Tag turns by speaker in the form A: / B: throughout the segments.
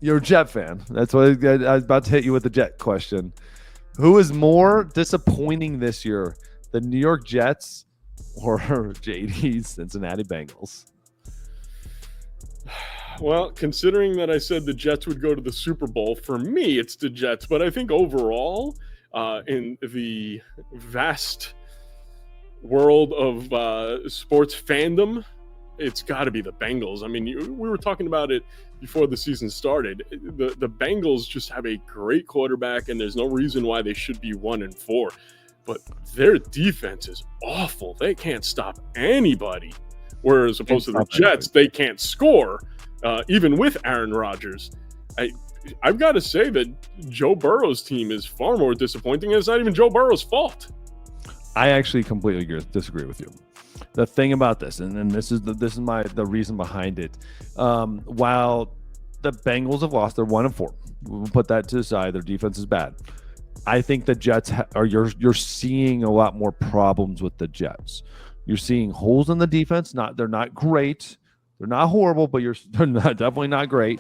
A: You're a Jet fan. That's what I was about to hit you with the Jet question. Who is more disappointing this year, the New York Jets or JD's Cincinnati Bengals?
B: Well, considering that I said the Jets would go to the Super Bowl, for me, it's the Jets. But I think overall, in the vast world of sports fandom, it's got to be the Bengals. I mean, we were talking about it before the season started. The Bengals just have a great quarterback, and there's no reason why they should be 1-4. But their defense is awful. They can't stop anybody. Whereas opposed to the Jets, they can't score, even with Aaron Rodgers. I've got to say that Joe Burrow's team is far more disappointing, and it's not even Joe Burrow's fault.
A: I actually completely disagree with you. The thing about this, and this is the reason behind it. While the Bengals have lost, they're 1-4. We'll put that to the side. Their defense is bad. I think the Jets you're seeing a lot more problems with the Jets. You're seeing holes in the defense. They're not great. They're not horrible, but they're definitely not great.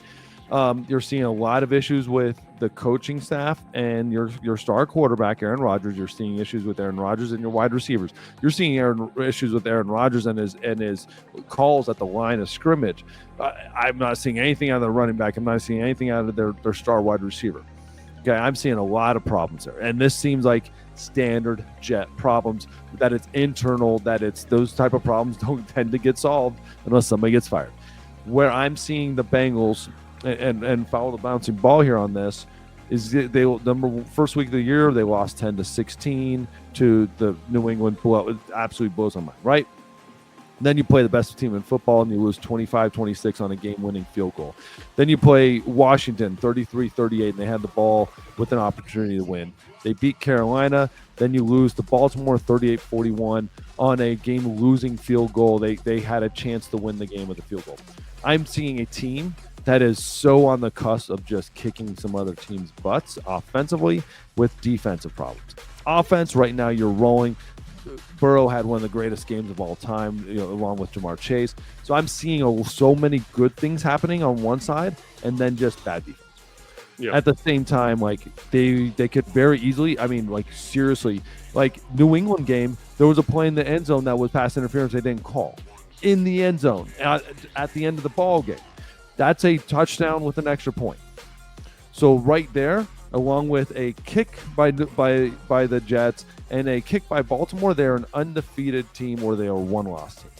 A: You're seeing a lot of issues with the coaching staff and your star quarterback, Aaron Rodgers. You're seeing issues with Aaron Rodgers and your wide receivers. You're seeing issues with Aaron Rodgers and his calls at the line of scrimmage. I'm not seeing anything out of the running back. I'm not seeing anything out of their star wide receiver. Okay, I'm seeing a lot of problems there. And this seems like standard Jet problems, that it's internal, that it's those type of problems don't tend to get solved unless somebody gets fired. Where I'm seeing the Bengals and follow the bouncing ball here on this is first week of the year, they lost 10-16 to the New England blow. It absolutely blows my mind, right? Then you play the best team in football and you lose 25-26 on a game-winning field goal. Then you play Washington 33-38 and they had the ball with an opportunity to win. They beat Carolina. Then you lose to Baltimore 38-41 on a game-losing field goal. They had a chance to win the game with a field goal. I'm seeing a team that is so on the cusp of just kicking some other teams' butts offensively with defensive problems. Offense, right now, you're rolling. Burrow had one of the greatest games of all time, along with Jamar Chase. So I'm seeing so many good things happening on one side and then just bad defense. Yep. At the same time, like they could very easily, seriously, like New England game, there was a play in the end zone that was pass interference they didn't call. In the end zone, at the end of the ball game. That's a touchdown with an extra point. So right there, along with a kick by the Jets and a kick by Baltimore, they're an undefeated team or they are one loss team.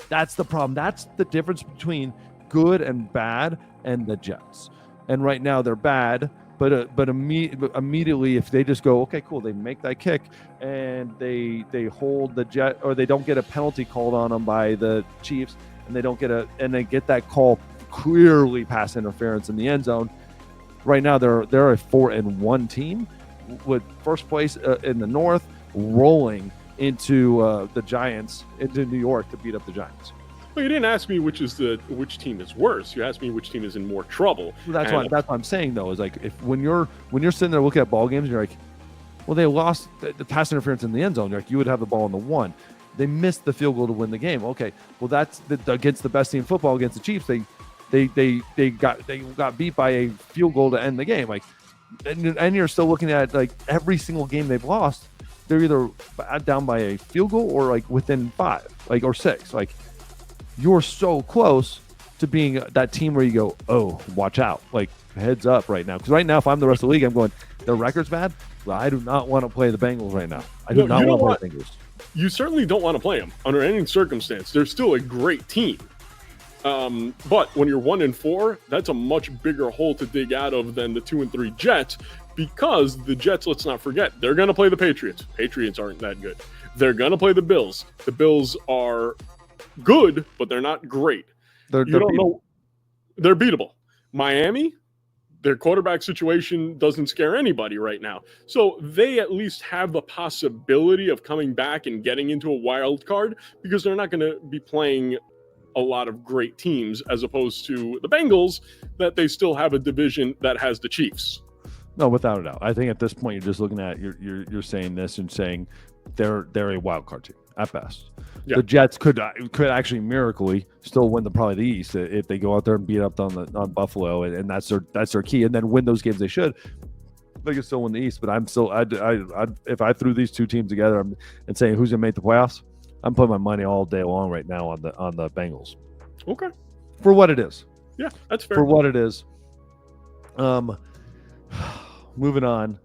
A: That's the problem. That's the difference between good and bad and the Jets. And right now they're bad, but immediately if they just go, okay, cool, they make that kick and they hold the Jet, or they don't get a penalty called on them by the Chiefs, and they get that call clearly pass interference in the end zone. Right now they're a 4-1 team with first place in the North, rolling into the Giants, into New York to beat up the Giants.
B: Well, you didn't ask me which team is worse. You asked me which team is in more trouble.
A: Well, that's what I'm saying though, is like when you're sitting there looking at ball games, you're like, well, they lost the pass interference in the end zone. You're like, you would have the ball in the one. They missed the field goal to win the game. Okay, well that's against the best team in football, against the Chiefs. They got beat by a field goal to end the game. Like, and you're still looking at like every single game they've lost, they're either down by a field goal or like within 5, like or 6. Like, you're so close to being that team where you go, oh, watch out, like heads up right now. Because right now, if I'm the rest of the league, I'm going, their record's bad. Well, I do not want to play the Bengals right now. I do not want to play the Bengals.
B: You certainly don't want to play them under any circumstance. They're still a great team. But when you're 1-4, that's a much bigger hole to dig out of than the 2-3 Jets, because the Jets, let's not forget, they're going to play the Patriots. Patriots aren't that good. They're going to play the Bills. The Bills are good, but they're not great. They're beatable. Miami, their quarterback situation doesn't scare anybody right now. So they at least have the possibility of coming back and getting into a wild card, because they're not going to be playing a lot of great teams, as opposed to the Bengals, that they still have a division that has the Chiefs.
A: No, without a doubt. I think at this point you're just looking at you're saying this and saying they're a wild card team. at best.
B: Yeah.
A: The Jets could actually miraculously still win probably the East if they go out there and beat up on Buffalo, and that's their key, and then win those games they should. They can still win the East, but I'm still if I threw these two teams together and saying who's gonna make the playoffs, I'm putting my money all day long right now on the Bengals.
B: Okay.
A: For what it is.
B: Yeah, that's fair.
A: For what it is. Moving on.